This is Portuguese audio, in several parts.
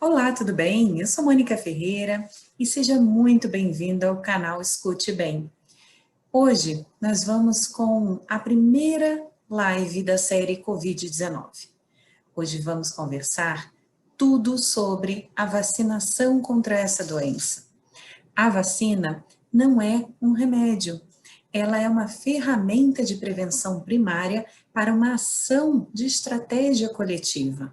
Olá, tudo bem? Eu sou Mônica Ferreira e seja muito bem-vindo ao canal Escute Bem. Hoje nós vamos com a primeira live da série Covid-19. Hoje vamos conversar tudo sobre a vacinação contra essa doença. A vacina não é um remédio, ela é uma ferramenta de prevenção primária para uma ação de estratégia coletiva.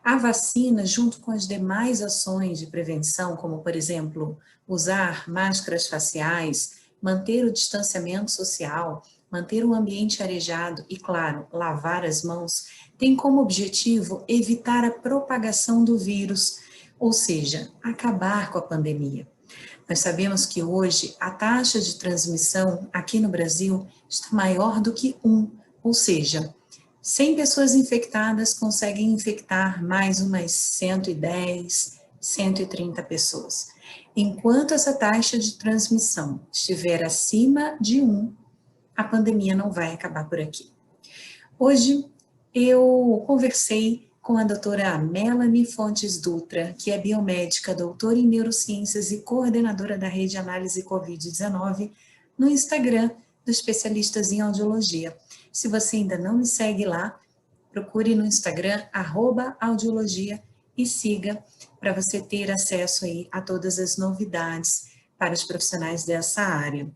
A vacina, junto com as demais ações de prevenção, como, por exemplo, usar máscaras faciais, manter o distanciamento social, manter o ambiente arejado e, claro, lavar as mãos, tem como objetivo evitar a propagação do vírus, ou seja, acabar com a pandemia. Nós sabemos que hoje a taxa de transmissão aqui no Brasil está maior do que 1, ou seja, 100 pessoas infectadas conseguem infectar mais umas 110, 130 pessoas. Enquanto essa taxa de transmissão estiver acima de 1, a pandemia não vai acabar por aqui. Hoje eu conversei com a doutora Melanie Fontes Dutra, que é biomédica, doutora em neurociências e coordenadora da rede Análise Covid-19, no Instagram do Especialistas em Audiologia. Se você ainda não me segue lá, procure no Instagram, @audiologia, e siga para você ter acesso aí a todas as novidades para os profissionais dessa área.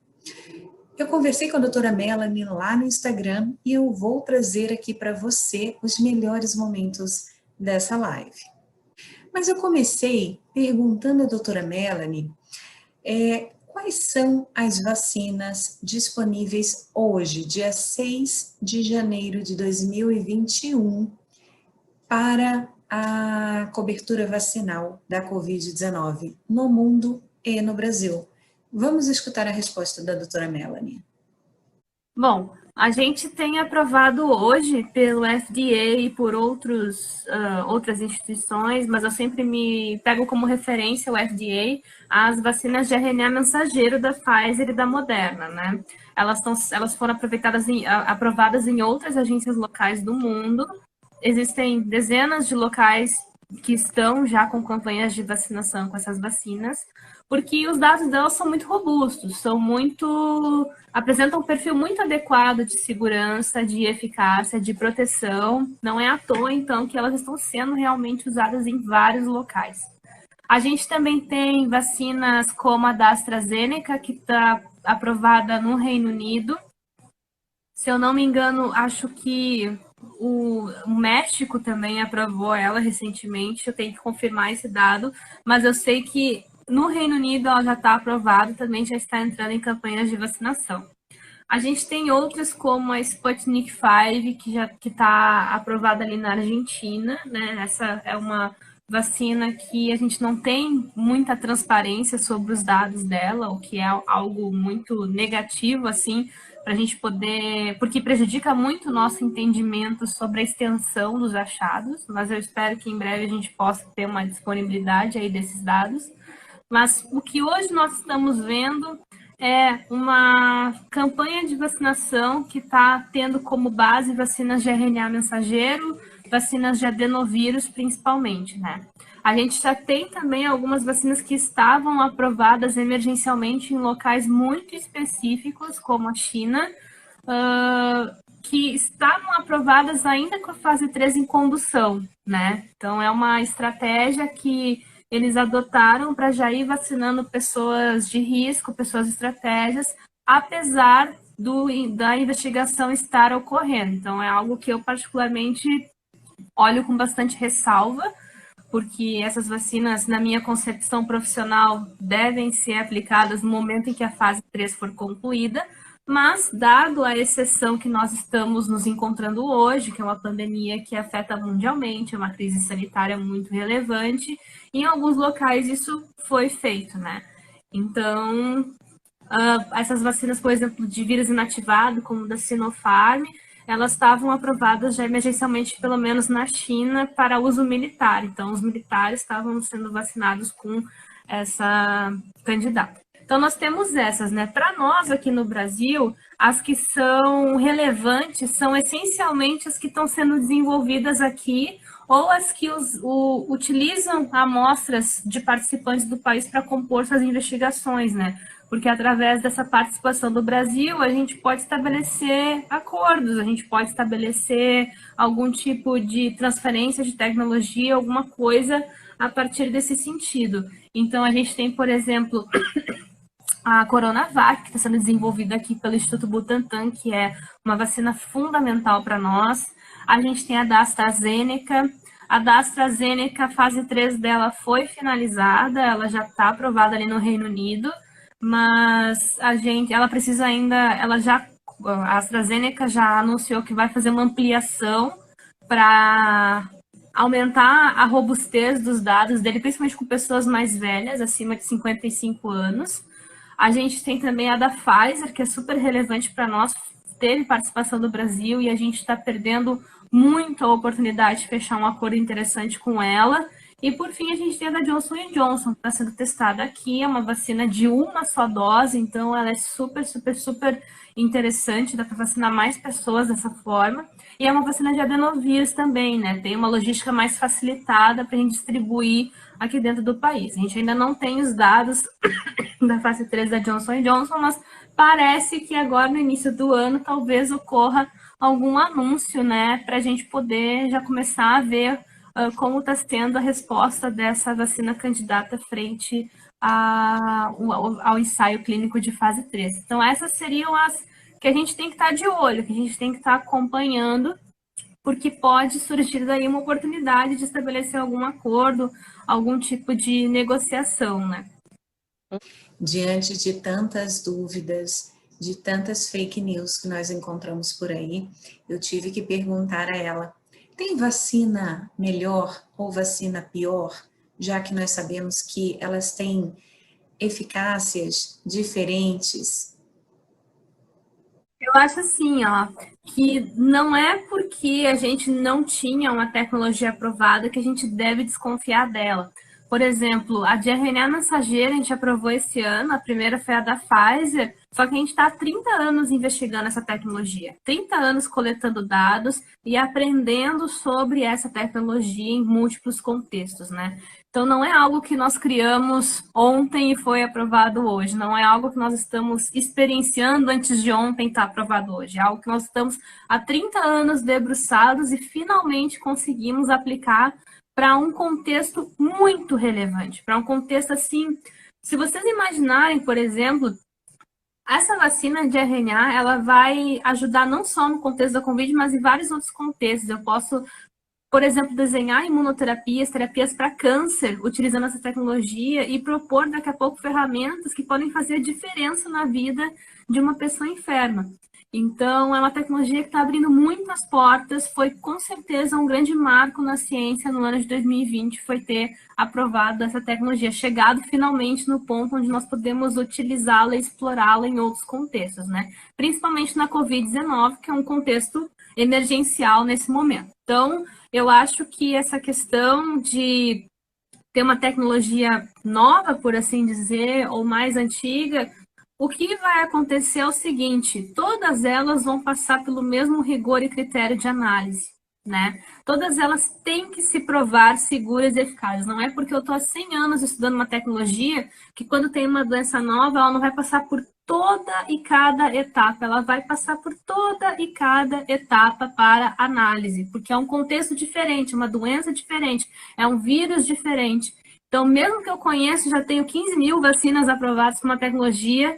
Eu conversei com a doutora Melanie lá no Instagram e eu vou trazer aqui para você os melhores momentos dessa live. Mas eu comecei perguntando à doutora Melanie quais são as vacinas disponíveis hoje, dia 6 de janeiro de 2021, para a cobertura vacinal da Covid-19 no mundo e no Brasil. Vamos escutar a resposta da doutora Melanie. Bom, a gente tem aprovado hoje pelo FDA e por outras instituições, mas eu sempre me pego como referência o FDA, as vacinas de RNA mensageiro da Pfizer e da Moderna, né? Elas foram aprovadas em outras agências locais do mundo. Existem dezenas de locais que estão já com campanhas de vacinação com essas vacinas, porque os dados delas são muito robustos, apresentam um perfil muito adequado de segurança, de eficácia, de proteção. Não é à toa, então, que elas estão sendo realmente usadas em vários locais. A gente também tem vacinas como a da AstraZeneca, que está aprovada no Reino Unido. Se eu não me engano, acho que o México também aprovou ela recentemente, eu tenho que confirmar esse dado, mas eu sei que no Reino Unido ela já está aprovada, também já está entrando em campanhas de vacinação. A gente tem outras como a Sputnik V, que está aprovada ali na Argentina, né? Essa é uma vacina que a gente não tem muita transparência sobre os dados dela, o que é algo muito negativo, assim, para a gente poder, porque prejudica muito o nosso entendimento sobre a extensão dos achados, mas eu espero que em breve a gente possa ter uma disponibilidade aí desses dados. Mas o que hoje nós estamos vendo é uma campanha de vacinação que está tendo como base vacinas de RNA mensageiro, vacinas de adenovírus principalmente, né? A gente já tem também algumas vacinas que estavam aprovadas emergencialmente em locais muito específicos, como a China, que estavam aprovadas ainda com a fase 3 em condução, né? Então, é uma estratégia que eles adotaram para já ir vacinando pessoas de risco, pessoas estratégias, apesar da investigação estar ocorrendo. Então, é algo que eu particularmente olho com bastante ressalva, porque essas vacinas, na minha concepção profissional, devem ser aplicadas no momento em que a fase 3 for concluída, mas, dado a exceção que nós estamos nos encontrando hoje, que é uma pandemia que afeta mundialmente, é uma crise sanitária muito relevante, em alguns locais isso foi feito, né? Então, essas vacinas, por exemplo, de vírus inativado, como da Sinopharm, elas estavam aprovadas já emergencialmente, pelo menos na China, para uso militar. Então, os militares estavam sendo vacinados com essa candidata. Então, nós temos essas, né? Para nós, aqui no Brasil, as que são relevantes são essencialmente as que estão sendo desenvolvidas aqui ou as que utilizam amostras de participantes do país para compor suas investigações, né? Porque através dessa participação do Brasil, a gente pode estabelecer acordos, a gente pode estabelecer algum tipo de transferência de tecnologia, alguma coisa a partir desse sentido. Então, a gente tem, por exemplo, a Coronavac, que está sendo desenvolvida aqui pelo Instituto Butantan, que é uma vacina fundamental para nós. A gente tem a da AstraZeneca. A da AstraZeneca, a fase 3 dela foi finalizada, ela já está aprovada ali no Reino Unido, mas ela precisa ainda, a AstraZeneca já anunciou que vai fazer uma ampliação para aumentar a robustez dos dados dele, principalmente com pessoas mais velhas, acima de 55 anos. A gente tem também a da Pfizer, que é super relevante para nós, teve participação do Brasil e a gente está perdendo muito a oportunidade de fechar um acordo interessante com ela. E, por fim, a gente tem a da Johnson Johnson, que está sendo testada aqui, é uma vacina de uma só dose, então ela é super, super, super interessante, dá para vacinar mais pessoas dessa forma. E é uma vacina de adenovírus também, né? Tem uma logística mais facilitada para a gente distribuir aqui dentro do país. A gente ainda não tem os dados da fase 3 da Johnson Johnson, mas parece que agora no início do ano talvez ocorra algum anúncio, né, para a gente poder já começar a ver como está sendo a resposta dessa vacina candidata frente ao ensaio clínico de fase 3. Então, essas seriam as que a gente tem que estar de olho, que a gente tem que estar acompanhando, porque pode surgir daí uma oportunidade de estabelecer algum acordo, algum tipo de negociação, né? Diante de tantas dúvidas, de tantas fake news que nós encontramos por aí, eu tive que perguntar a ela: tem vacina melhor ou vacina pior? Já que nós sabemos que elas têm eficácias diferentes. Eu acho assim, ó, que não é porque a gente não tinha uma tecnologia aprovada que a gente deve desconfiar dela. Por exemplo, a de RNA mensageira a gente aprovou esse ano, a primeira foi a da Pfizer, só que a gente está há 30 anos investigando essa tecnologia, 30 anos coletando dados e aprendendo sobre essa tecnologia em múltiplos contextos, né? Então, não é algo que nós criamos ontem e foi aprovado hoje. Não é algo que nós estamos experienciando antes de ontem estar aprovado hoje. É algo que nós estamos há 30 anos debruçados e finalmente conseguimos aplicar para um contexto muito relevante. Para um contexto assim, se vocês imaginarem, por exemplo, essa vacina de RNA, ela vai ajudar não só no contexto da Covid, mas em vários outros contextos. Eu posso, por exemplo, desenhar imunoterapias, terapias para câncer, utilizando essa tecnologia e propor daqui a pouco ferramentas que podem fazer diferença na vida de uma pessoa enferma. Então, é uma tecnologia que está abrindo muitas portas, foi com certeza um grande marco na ciência no ano de 2020, foi ter aprovado essa tecnologia, chegado finalmente no ponto onde nós podemos utilizá-la e explorá-la em outros contextos, né? Principalmente na Covid-19, que é um contexto emergencial nesse momento. Então, eu acho que essa questão de ter uma tecnologia nova, por assim dizer, ou mais antiga, o que vai acontecer é o seguinte: todas elas vão passar pelo mesmo rigor e critério de análise, né? Todas elas têm que se provar seguras e eficazes. Não é porque eu estou há 100 anos estudando uma tecnologia que quando tem uma doença nova, ela não vai passar por toda e cada etapa, ela vai passar por toda e cada etapa para análise, porque é um contexto diferente, uma doença diferente, é um vírus diferente. Então, mesmo que eu conheça, já tenho 15 mil vacinas aprovadas com uma tecnologia,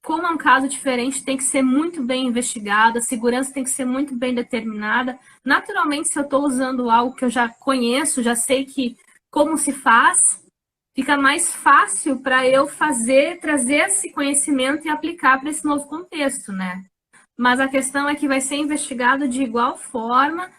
como é um caso diferente, tem que ser muito bem investigado, a segurança tem que ser muito bem determinada. Naturalmente, se eu estou usando algo que eu já conheço, já sei como se faz, fica mais fácil para eu trazer esse conhecimento e aplicar para esse novo contexto, né? Mas a questão é que vai ser investigado de igual forma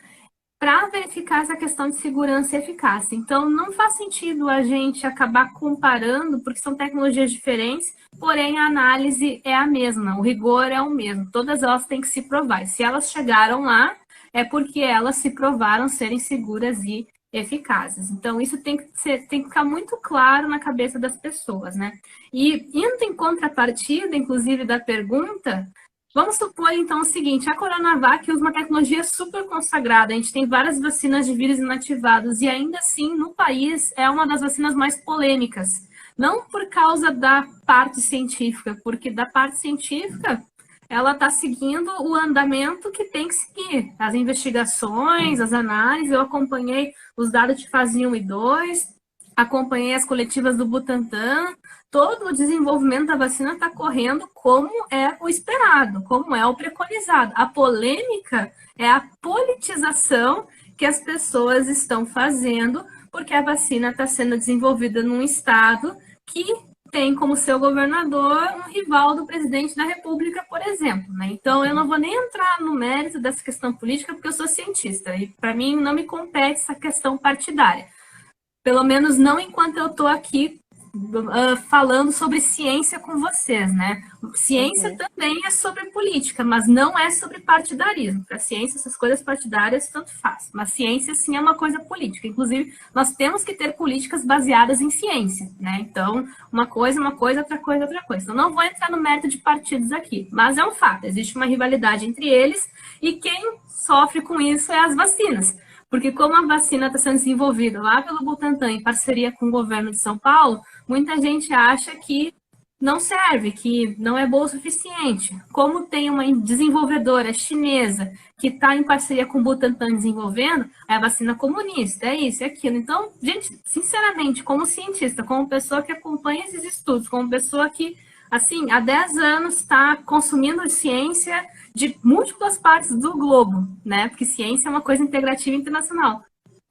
para verificar essa questão de segurança e eficácia. Então, não faz sentido a gente acabar comparando, porque são tecnologias diferentes, porém a análise é a mesma, o rigor é o mesmo. Todas elas têm que se provar. E se elas chegaram lá, é porque elas se provaram serem seguras e eficazes. Então, isso tem que ficar muito claro na cabeça das pessoas, né? E indo em contrapartida, inclusive, da pergunta, Vamos supor, então, o seguinte, a Coronavac usa uma tecnologia super consagrada, a gente tem várias vacinas de vírus inativados, e ainda assim, no país, é uma das vacinas mais polêmicas. Não por causa da parte científica, porque da parte científica, ela está seguindo o andamento que tem que seguir. As investigações, as análises, eu acompanhei os dados de fase 1 e 2, acompanhei as coletivas do Butantan, todo o desenvolvimento da vacina está correndo como é o esperado, como é o preconizado. A polêmica é a politização que as pessoas estão fazendo, porque a vacina está sendo desenvolvida num estado que tem como seu governador um rival do presidente da República, por exemplo. Né? Então, eu não vou nem entrar no mérito dessa questão política, porque eu sou cientista, e para mim não me compete essa questão partidária. Pelo menos não enquanto eu estou aqui falando sobre ciência com vocês, né? Ciência também é sobre política, mas não é sobre partidarismo. Para a ciência, essas coisas partidárias tanto faz. Mas ciência, sim, é uma coisa política. Inclusive, nós temos que ter políticas baseadas em ciência, né? Então, uma coisa, outra coisa, outra coisa. Então, não vou entrar no mérito de partidos aqui, mas é um fato. Existe uma rivalidade entre eles e quem sofre com isso é as vacinas. Porque como a vacina está sendo desenvolvida lá pelo Butantan em parceria com o governo de São Paulo, muita gente acha que não serve, que não é boa o suficiente. Como tem uma desenvolvedora chinesa que está em parceria com o Butantan desenvolvendo, é a vacina comunista, é isso, é aquilo. Então, gente, sinceramente, como cientista, como pessoa que acompanha esses estudos, como pessoa que, assim, há 10 anos está consumindo ciência de múltiplas partes do globo, né? Porque ciência é uma coisa integrativa internacional.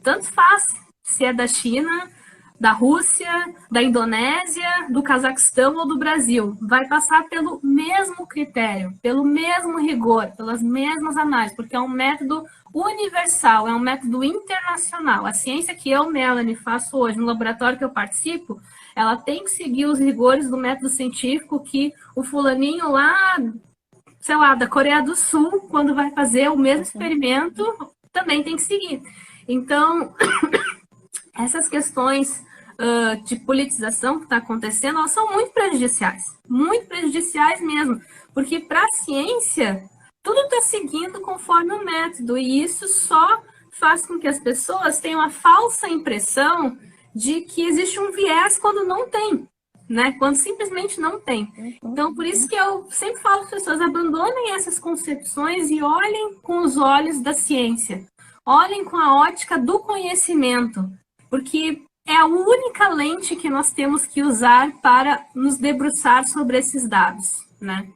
Tanto faz se é da China, da Rússia, da Indonésia, do Cazaquistão ou do Brasil. Vai passar pelo mesmo critério, pelo mesmo rigor, pelas mesmas análises, porque é um método universal, é um método internacional. A ciência que eu, Melanie, faço hoje no laboratório que eu participo, ela tem que seguir os rigores do método científico que o fulaninho lá, sei lá, da Coreia do Sul, quando vai fazer o mesmo experimento, também tem que seguir. Então, essas questões de politização que está acontecendo, elas são muito prejudiciais mesmo, porque para a ciência, tudo está seguindo conforme o método, e isso só faz com que as pessoas tenham a falsa impressão de que existe um viés quando não tem. Né? Quando simplesmente não tem. Então, por isso que eu sempre falo para as pessoas, abandonem essas concepções e olhem com os olhos da ciência. Olhem com a ótica do conhecimento, porque é a única lente que nós temos que usar para nos debruçar sobre esses dados, né?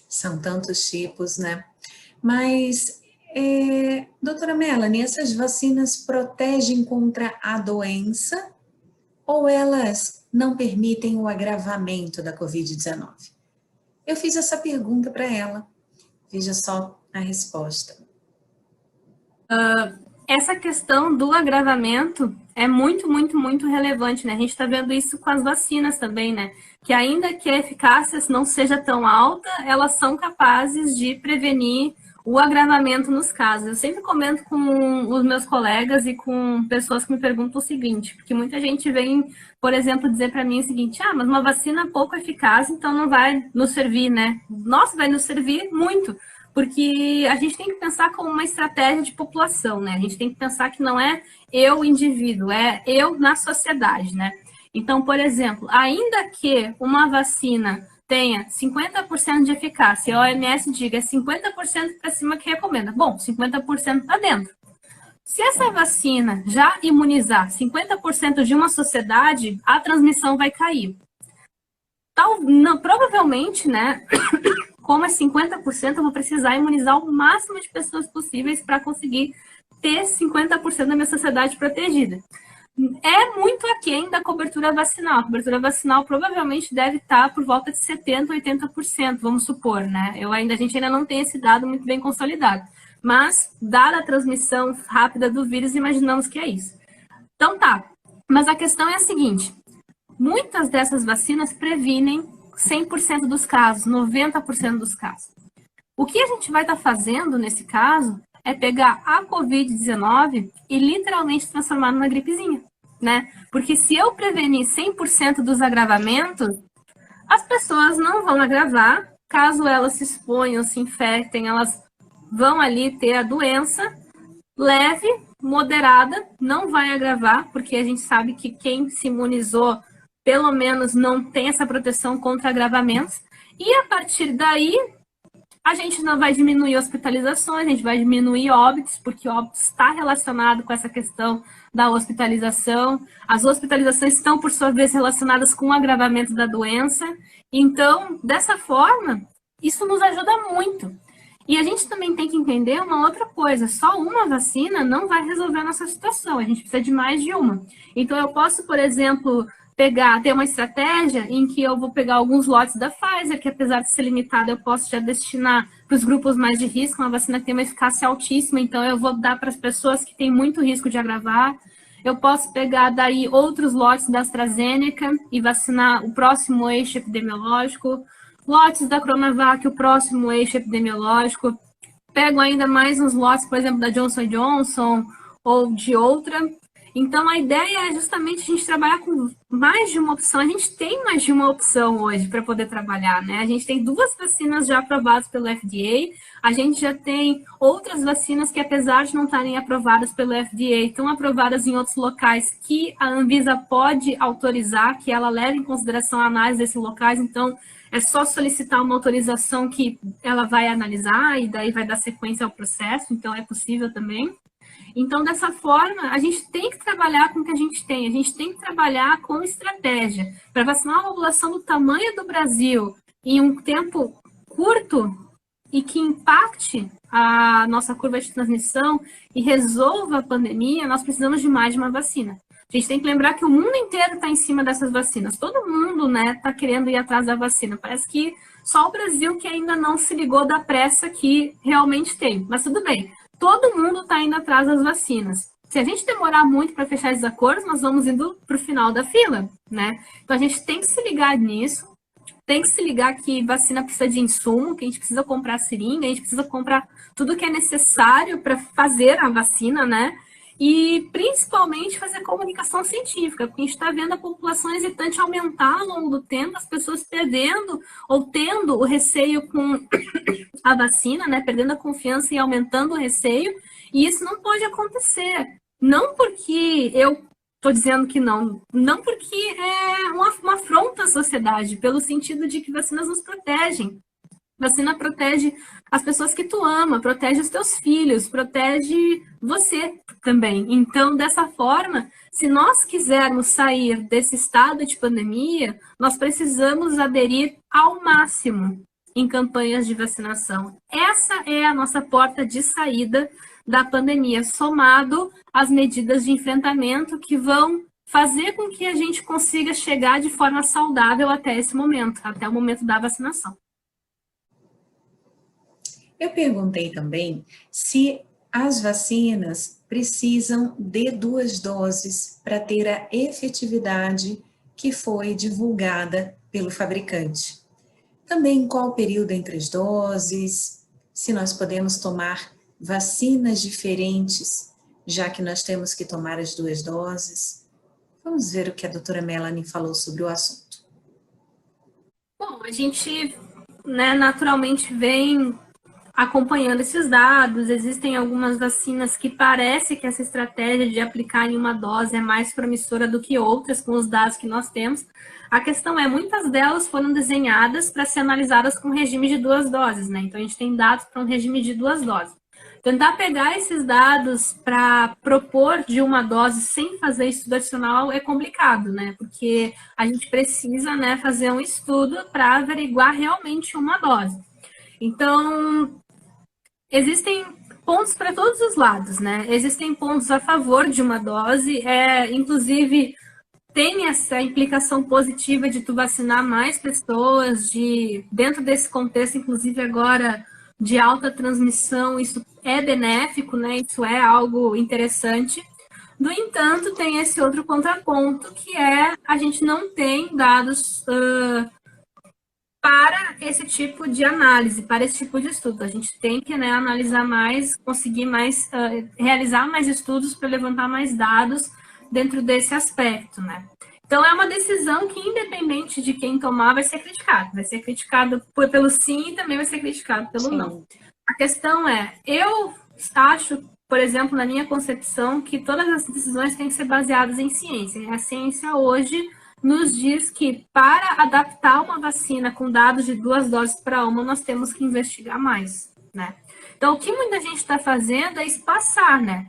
São tantos tipos, né? Mas, doutora Melanie, essas vacinas protegem contra a doença ou elas não permitem o agravamento da Covid-19? Eu fiz essa pergunta para ela. Veja só a resposta. Essa questão do agravamento é muito, muito, muito relevante, né? A gente está vendo isso com as vacinas também, né? Que ainda que a eficácia não seja tão alta, elas são capazes de prevenir o agravamento nos casos. Eu sempre comento com os meus colegas e com pessoas que me perguntam o seguinte, porque muita gente vem, por exemplo, dizer para mim o seguinte, mas uma vacina pouco eficaz, então não vai nos servir, né? Nossa, vai nos servir muito, porque a gente tem que pensar como uma estratégia de população, né? A gente tem que pensar que não é eu, indivíduo, é eu na sociedade, né? Então, por exemplo, ainda que uma vacina tenha 50% de eficácia, a OMS diga 50% para cima que recomenda. Bom, 50% para dentro. Se essa vacina já imunizar 50% de uma sociedade, a transmissão vai cair. Provavelmente, né, como é 50%, eu vou precisar imunizar o máximo de pessoas possíveis para conseguir ter 50% da minha sociedade protegida. É muito aquém da cobertura vacinal. A cobertura vacinal provavelmente deve estar por volta de 70%, 80%, vamos supor, né? A gente ainda não tem esse dado muito bem consolidado. Mas, dada a transmissão rápida do vírus, imaginamos que é isso. Então tá, mas a questão é a seguinte, muitas dessas vacinas previnem 100% dos casos, 90% dos casos. O que a gente vai estar fazendo nesse caso é pegar a Covid-19 e literalmente transformar numa gripezinha, né? Porque se eu prevenir 100% dos agravamentos, as pessoas não vão agravar caso elas se exponham, se infectem, elas vão ali ter a doença leve, moderada, não vai agravar, porque a gente sabe que quem se imunizou, pelo menos, não tem essa proteção contra agravamentos. E a partir daí, a gente não vai diminuir hospitalizações, a gente vai diminuir óbitos, porque óbitos está relacionado com essa questão da hospitalização. As hospitalizações estão, por sua vez, relacionadas com o agravamento da doença. Então, dessa forma, isso nos ajuda muito. E a gente também tem que entender uma outra coisa, só uma vacina não vai resolver a nossa situação, a gente precisa de mais de uma. Então, eu posso, por exemplo, ter uma estratégia em que eu vou pegar alguns lotes da Pfizer, que apesar de ser limitada, eu posso já destinar para os grupos mais de risco, uma vacina que tem uma eficácia altíssima, então eu vou dar para as pessoas que têm muito risco de agravar. Eu posso pegar daí outros lotes da AstraZeneca e vacinar o próximo eixo epidemiológico, lotes da Coronavac, o próximo eixo epidemiológico. Pego ainda mais uns lotes, por exemplo, da Johnson & Johnson ou de outra. Então, a ideia é justamente a gente trabalhar com mais de uma opção. A gente tem mais de uma opção hoje para poder trabalhar, né? A gente tem 2 vacinas já aprovadas pelo FDA, a gente já tem outras vacinas que, apesar de não estarem aprovadas pelo FDA, estão aprovadas em outros locais que a Anvisa pode autorizar, que ela leve em consideração a análise desses locais. Então, é só solicitar uma autorização que ela vai analisar e daí vai dar sequência ao processo, então é possível também. Então, dessa forma, a gente tem que trabalhar com o que a gente tem que trabalhar com estratégia. Para vacinar uma população do tamanho do Brasil em um tempo curto e que impacte a nossa curva de transmissão e resolva a pandemia, nós precisamos de mais de uma vacina. A gente tem que lembrar que o mundo inteiro está em cima dessas vacinas. Todo mundo, né, está querendo ir atrás da vacina. Parece que só o Brasil que ainda não se ligou da pressa que realmente tem. Mas tudo bem, todo mundo está indo atrás das vacinas. Se a gente demorar muito para fechar esses acordos, nós vamos indo para o final da fila, né? Então a gente tem que se ligar nisso, tem que se ligar que vacina precisa de insumo, que a gente precisa comprar seringa, a gente precisa comprar tudo que é necessário para fazer a vacina, né? E principalmente fazer comunicação científica, porque a gente está vendo a população hesitante aumentar ao longo do tempo, as pessoas perdendo ou tendo o receio com a vacina, né, perdendo a confiança e aumentando o receio, e isso não pode acontecer. Não porque eu estou dizendo que não porque é uma afronta à sociedade, pelo sentido de que vacinas nos protegem. Vacina protege as pessoas que tu ama, protege os teus filhos, protege você também. Então, dessa forma, se nós quisermos sair desse estado de pandemia, nós precisamos aderir ao máximo em campanhas de vacinação. Essa é a nossa porta de saída da pandemia, somado às medidas de enfrentamento que vão fazer com que a gente consiga chegar de forma saudável até esse momento, até o momento da vacinação. Eu perguntei também se as vacinas precisam de 2 doses para ter a efetividade que foi divulgada pelo fabricante. Também qual o período entre as doses, se nós podemos tomar vacinas diferentes, já que nós temos que tomar as 2 doses. Vamos ver o que a doutora Melanie falou sobre o assunto. Bom, a gente, né, naturalmente vem acompanhando esses dados. Existem algumas vacinas que parece que essa estratégia de aplicar em uma dose é mais promissora do que outras, com os dados que nós temos. A questão é, muitas delas foram desenhadas para ser analisadas com regime de 2 doses, né? Então, a gente tem dados para um regime de 2 doses. Tentar pegar esses dados para propor de uma dose sem fazer estudo adicional é complicado, né? Porque a gente precisa, né, fazer um estudo para averiguar realmente uma dose. Então, existem pontos para todos os lados, né? Existem pontos a favor de uma dose, inclusive tem essa implicação positiva de tu vacinar mais pessoas, dentro desse contexto, inclusive agora de alta transmissão, isso é benéfico, né? Isso é algo interessante. No entanto, tem esse outro contraponto, que é a gente não tem dados para esse tipo de análise, para esse tipo de estudo. A gente tem que, né, analisar mais, conseguir mais, realizar mais estudos para levantar mais dados dentro desse aspecto, né? Então, é uma decisão que, independente de quem tomar, vai ser criticado. Vai ser criticado pelo sim e também vai ser criticado pelo não. A questão é, eu acho, por exemplo, na minha concepção, que todas as decisões têm que ser baseadas em ciência. E a ciência hoje nos diz que para adaptar uma vacina com dados de 2 doses para uma, nós temos que investigar mais, né? Então, o que muita gente está fazendo é espaçar, né?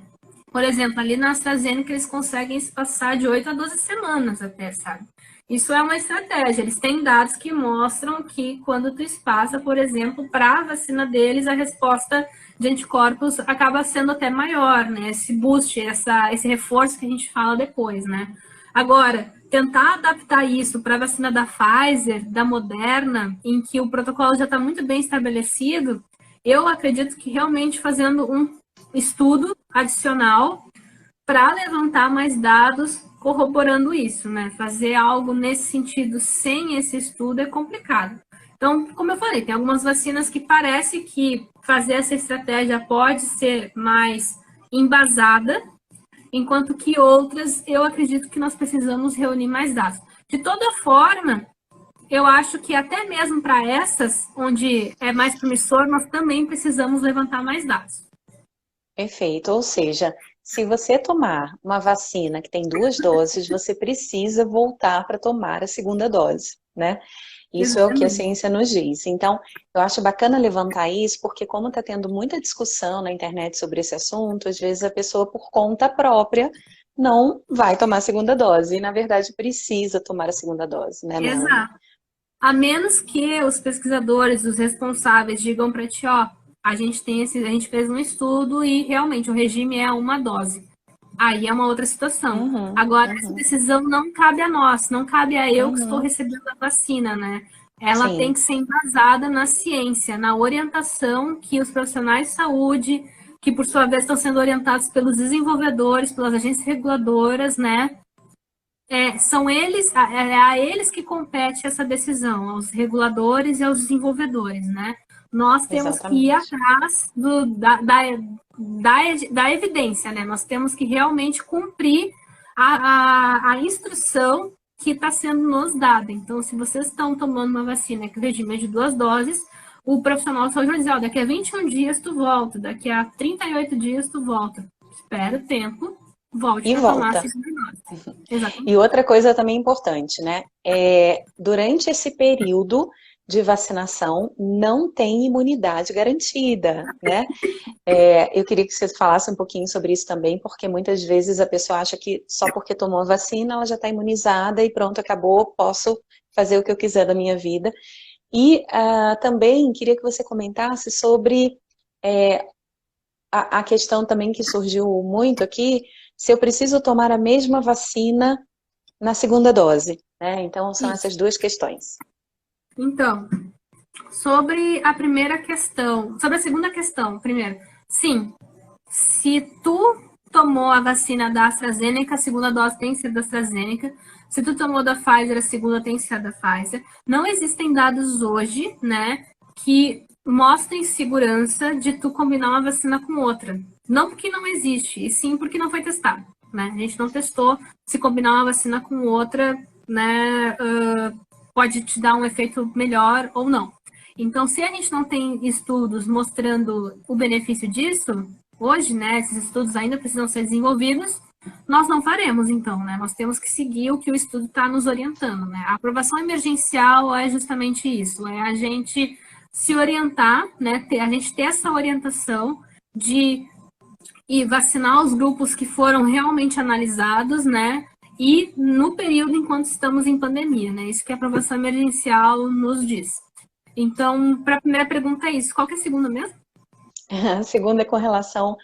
Por exemplo, ali na AstraZeneca eles conseguem espaçar de 8 a 12 semanas até, sabe? Isso é uma estratégia. Eles têm dados que mostram que quando tu espaça, por exemplo, para a vacina deles, a resposta de anticorpos acaba sendo até maior, né? Esse boost, esse reforço que a gente fala depois, né? Agora, tentar adaptar isso para a vacina da Pfizer, da Moderna, em que o protocolo já está muito bem estabelecido, eu acredito que realmente fazendo um estudo adicional para levantar mais dados corroborando isso, né? Fazer algo nesse sentido sem esse estudo é complicado. Então, como eu falei, tem algumas vacinas que parece que fazer essa estratégia pode ser mais embasada, enquanto que outras, eu acredito que nós precisamos reunir mais dados. De toda forma, eu acho que até mesmo para essas, onde é mais promissor, nós também precisamos levantar mais dados. Perfeito. Ou seja, se você tomar uma vacina que tem 2 doses, você precisa voltar para tomar a segunda dose, né? Isso é o que a ciência nos diz. Então, eu acho bacana levantar isso, porque como está tendo muita discussão na internet sobre esse assunto, às vezes a pessoa, por conta própria, não vai tomar a segunda dose. E, na verdade, precisa tomar a segunda dose, né, Melanie? Exato. A menos que os pesquisadores, os responsáveis, digam para ti, ó, a gente fez um estudo e realmente o regime é uma dose. Aí é uma outra situação. Agora, essa decisão não cabe a nós, não cabe a eu que estou recebendo a vacina, né? Ela Sim. tem que ser embasada na ciência, na orientação que os profissionais de saúde, que por sua vez estão sendo orientados pelos desenvolvedores, pelas agências reguladoras, né? São eles, a eles que compete essa decisão, aos reguladores e aos desenvolvedores, né? Nós temos que ir atrás da evidência, né? Nós temos que realmente cumprir a instrução que está sendo nos dada. Então, se vocês estão tomando uma vacina que o regime é de 2 doses, o profissional de saúde vai dizer, ó, daqui a 21 dias tu volta, daqui a 38 dias tu volta. Espera o tempo, volte para tomar a segunda dose. Exatamente. E outra coisa também importante, né? Durante esse período de vacinação, não tem imunidade garantida, né? Eu queria que você falasse um pouquinho sobre isso também, porque muitas vezes a pessoa acha que só porque tomou a vacina, ela já está imunizada e pronto, acabou, posso fazer o que eu quiser da minha vida. E também queria que você comentasse sobre a questão também que surgiu muito aqui, se eu preciso tomar a mesma vacina na segunda dose, né? Então, são essas duas questões. Então, sobre a segunda questão, primeiro, sim, se tu tomou a vacina da AstraZeneca, a segunda dose tem que ser da AstraZeneca. Se tu tomou da Pfizer, a segunda tem que ser da Pfizer. Não existem dados hoje, né, que mostrem segurança de tu combinar uma vacina com outra. Não porque não existe, e sim porque não foi testado, né? A gente não testou se combinar uma vacina com outra, né, pode te dar um efeito melhor ou não. Então, se a gente não tem estudos mostrando o benefício disso, hoje, né, esses estudos ainda precisam ser desenvolvidos, nós não faremos, então, né? Nós temos que seguir o que o estudo está nos orientando, né? A aprovação emergencial é justamente isso, é a gente se orientar, né? A gente ter essa orientação de ir vacinar os grupos que foram realmente analisados, né? E no período enquanto estamos em pandemia, né? Isso que a aprovação emergencial nos diz. Então, para a primeira pergunta é isso. Qual que é a segunda mesmo? A segunda é com relação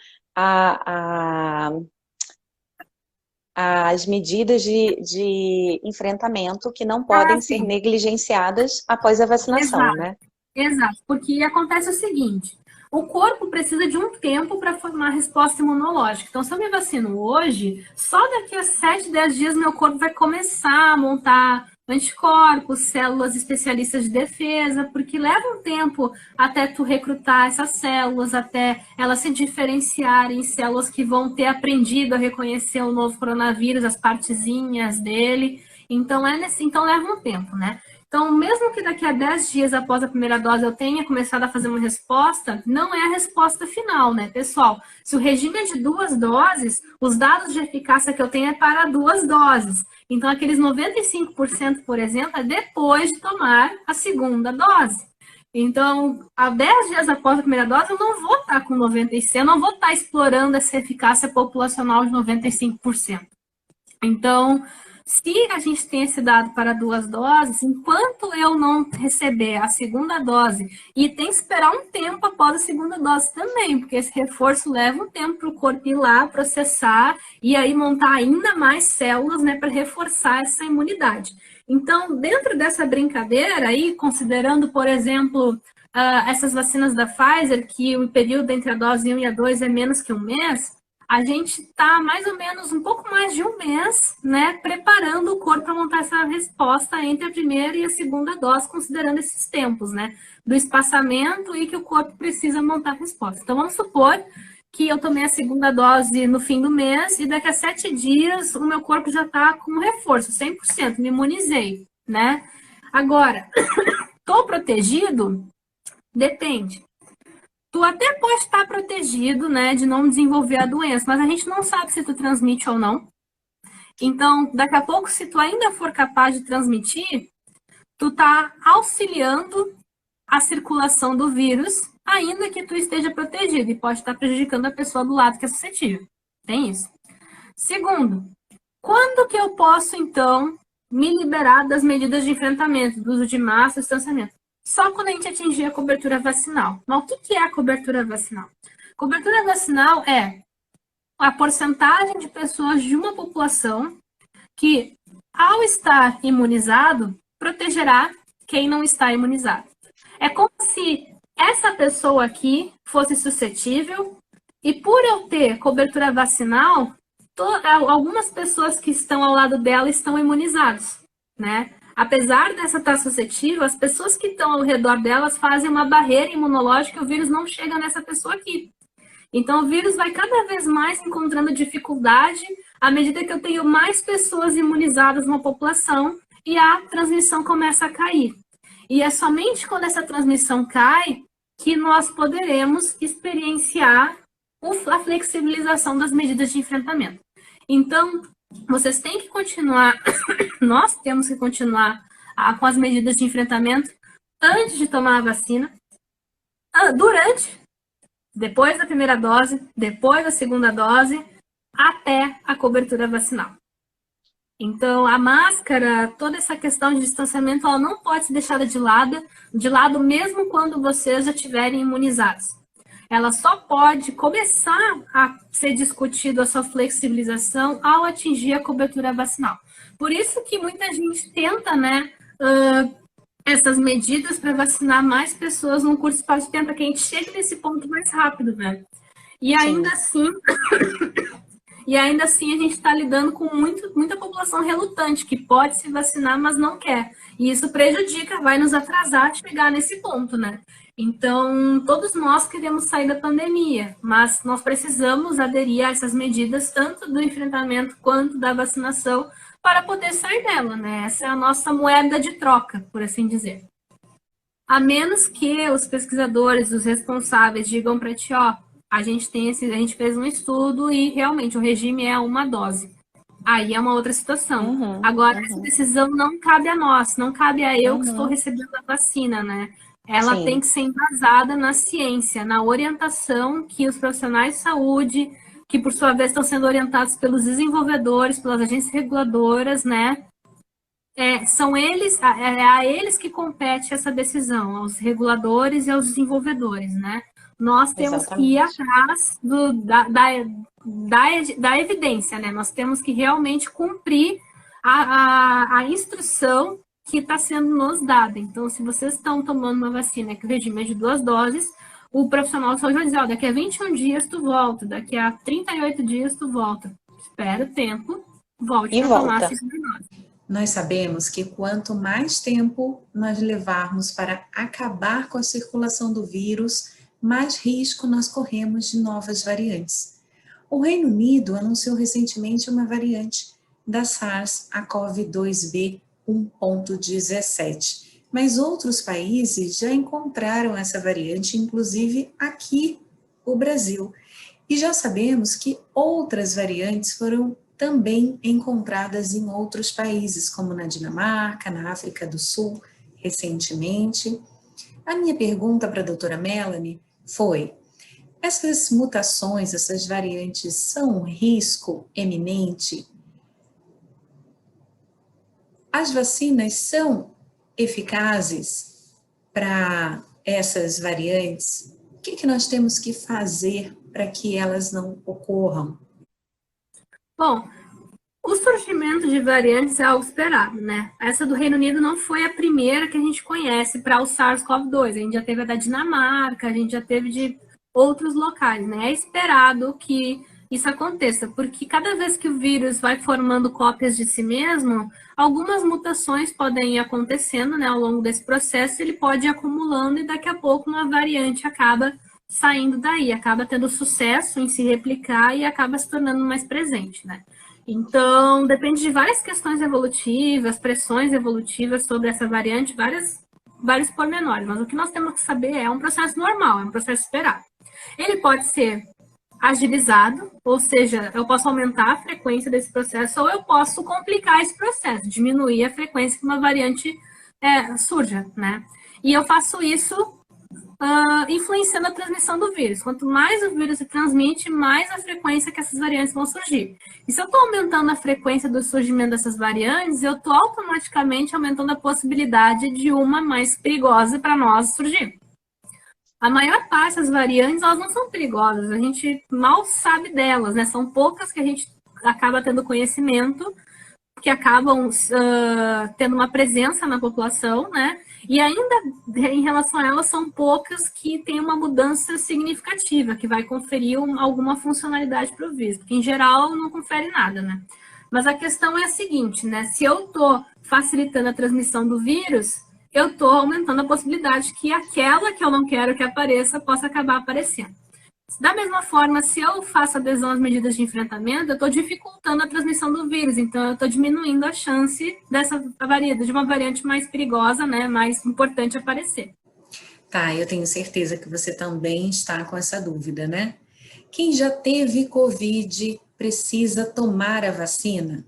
às medidas de enfrentamento que não podem ser negligenciadas após a vacinação, né? Exato, porque acontece o seguinte, o corpo precisa de um tempo para formar a resposta imunológica. Então, se eu me vacino hoje, só daqui a 7, 10 dias meu corpo vai começar a montar anticorpos, células especialistas de defesa, porque leva um tempo até tu recrutar essas células, até elas se diferenciarem em células que vão ter aprendido a reconhecer o novo coronavírus, as partezinhas dele. Então leva um tempo, né? Então, mesmo que daqui a 10 dias após a primeira dose eu tenha começado a fazer uma resposta, não é a resposta final, né, pessoal? Se o regime é de 2 doses, os dados de eficácia que eu tenho é para 2 doses. Então, aqueles 95%, por exemplo, é depois de tomar a segunda dose. Então, há 10 dias após a primeira dose, eu não vou estar com 96%, eu não vou estar explorando essa eficácia populacional de 95%. Então, se a gente tem esse dado para 2 doses, enquanto eu não receber a segunda dose, e tem que esperar um tempo após a segunda dose também, porque esse reforço leva um tempo para o corpo ir lá, processar, e aí montar ainda mais células, né, para reforçar essa imunidade. Então, dentro dessa brincadeira aí, considerando, por exemplo, essas vacinas da Pfizer, que o período entre a dose 1 e a 2 é menos que um mês, a gente está mais ou menos um pouco mais de um mês, né, preparando o corpo para montar essa resposta entre a primeira e a segunda dose, considerando esses tempos, né, do espaçamento e que o corpo precisa montar a resposta. Então, vamos supor que eu tomei a segunda dose no fim do mês e daqui a 7 dias o meu corpo já está com reforço, 100%, me imunizei, né? Agora, estou protegido? Depende. Tu até pode estar protegido, né, de não desenvolver a doença, mas a gente não sabe se tu transmite ou não. Então, daqui a pouco, se tu ainda for capaz de transmitir, tu tá auxiliando a circulação do vírus, ainda que tu esteja protegido, e pode estar prejudicando a pessoa do lado que é suscetível. Tem isso. Segundo, quando que eu posso, então, me liberar das medidas de enfrentamento, do uso de máscara, distanciamento? Só quando a gente atingir a cobertura vacinal. Mas o que é a cobertura vacinal? Cobertura vacinal é a porcentagem de pessoas de uma população que, ao estar imunizado, protegerá quem não está imunizado. É como se essa pessoa aqui fosse suscetível e, por eu ter cobertura vacinal, algumas pessoas que estão ao lado dela estão imunizadas, né? Apesar dessa estar suscetível, as pessoas que estão ao redor delas fazem uma barreira imunológica e o vírus não chega nessa pessoa aqui. Então, o vírus vai cada vez mais encontrando dificuldade à medida que eu tenho mais pessoas imunizadas na população e a transmissão começa a cair. E é somente quando essa transmissão cai que nós poderemos experienciar a flexibilização das medidas de enfrentamento. Então, vocês têm que continuar, nós temos que continuar com as medidas de enfrentamento antes de tomar a vacina, durante, depois da primeira dose, depois da segunda dose, até a cobertura vacinal. Então, a máscara, toda essa questão de distanciamento, ela não pode ser deixada de lado mesmo quando vocês já estiverem imunizados. Ela só pode começar a ser discutido a sua flexibilização ao atingir a cobertura vacinal. Por isso que muita gente tenta, né, essas medidas para vacinar mais pessoas num curto espaço de tempo, para que a gente chegue nesse ponto mais rápido, né? E ainda assim, a gente está lidando com muita população relutante, que pode se vacinar, mas não quer. E isso prejudica, vai nos atrasar de chegar nesse ponto, né? Então, todos nós queremos sair da pandemia, mas nós precisamos aderir a essas medidas, tanto do enfrentamento quanto da vacinação, para poder sair dela, né? Essa é a nossa moeda de troca, por assim dizer. A menos que os pesquisadores, os responsáveis, digam para ti, ó, a gente fez um estudo e realmente o regime é uma dose. Aí é uma outra situação. Agora, essa decisão não cabe a nós, não cabe a eu que estou recebendo a vacina, né? Ela tem que ser embasada na ciência, na orientação que os profissionais de saúde, que por sua vez estão sendo orientados pelos desenvolvedores, pelas agências reguladoras, né? São eles, a eles que compete essa decisão, aos reguladores e aos desenvolvedores, né? Nós temos que ir atrás da evidência, né? Nós temos que realmente cumprir a instrução que está sendo nos dada. Então, se vocês estão tomando uma vacina que o regime é de 2 doses, o profissional de saúde vai dizer, ó, daqui a 21 dias tu volta, daqui a 38 dias tu volta. Espera o tempo, volte para tomar a segunda dose. Nós sabemos que quanto mais tempo nós levarmos para acabar com a circulação do vírus, mais risco nós corremos de novas variantes. O Reino Unido anunciou recentemente uma variante da SARS-CoV-2B 1.17. Mas outros países já encontraram essa variante, inclusive aqui, o Brasil. E já sabemos que outras variantes foram também encontradas em outros países, como na Dinamarca, na África do Sul, recentemente. A minha pergunta para a doutora Melanie foi: essas mutações, essas variantes são um risco eminente? As vacinas são eficazes para essas variantes? O que nós temos que fazer para que elas não ocorram? Bom, o surgimento de variantes é algo esperado, né? Essa do Reino Unido não foi a primeira que a gente conhece para o SARS-CoV-2. A gente já teve a da Dinamarca, a gente já teve de outros locais, né? É esperado que isso aconteça, porque cada vez que o vírus vai formando cópias de si mesmo, algumas mutações podem ir acontecendo, né, ao longo desse processo, ele pode ir acumulando e daqui a pouco uma variante acaba saindo daí, acaba tendo sucesso em se replicar e acaba se tornando mais presente, né? Então, depende de várias questões evolutivas, pressões evolutivas sobre essa variante, vários pormenores, mas o que nós temos que saber é um processo normal, é um processo esperado. Ele pode ser agilizado, ou seja, eu posso aumentar a frequência desse processo ou eu posso complicar esse processo, diminuir a frequência que uma variante surja, né? E eu faço isso influenciando a transmissão do vírus. Quanto mais o vírus se transmite, mais a frequência que essas variantes vão surgir. E se eu estou aumentando a frequência do surgimento dessas variantes, eu estou automaticamente aumentando a possibilidade de uma mais perigosa para nós surgir. A maior parte das variantes, elas não são perigosas, a gente mal sabe delas, né? São poucas que a gente acaba tendo conhecimento, que acabam tendo uma presença na população, né? E ainda em relação a elas, são poucas que têm uma mudança significativa, que vai conferir alguma funcionalidade para o vírus, porque em geral não confere nada, né? Mas a questão é a seguinte, né? Se eu estou facilitando a transmissão do vírus, eu estou aumentando a possibilidade que aquela que eu não quero que apareça possa acabar aparecendo. Da mesma forma, se eu faço adesão às medidas de enfrentamento, eu estou dificultando a transmissão do vírus, então eu estou diminuindo a chance de uma variante mais perigosa, né, mais importante aparecer. Tá, eu tenho certeza que você também está com essa dúvida, né? Quem já teve Covid precisa tomar a vacina?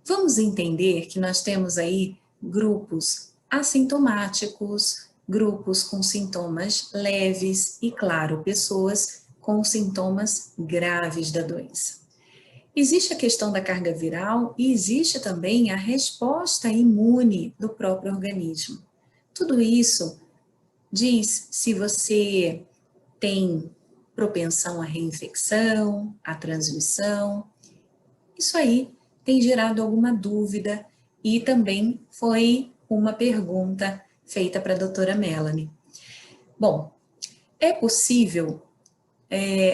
Vamos entender que nós temos aí grupos assintomáticos, grupos com sintomas leves e, claro, pessoas com sintomas graves da doença. Existe a questão da carga viral e existe também a resposta imune do próprio organismo. Tudo isso diz se você tem propensão à reinfecção, à transmissão. Isso aí tem gerado alguma dúvida e também foi uma pergunta feita para a doutora Melanie. Bom, é possível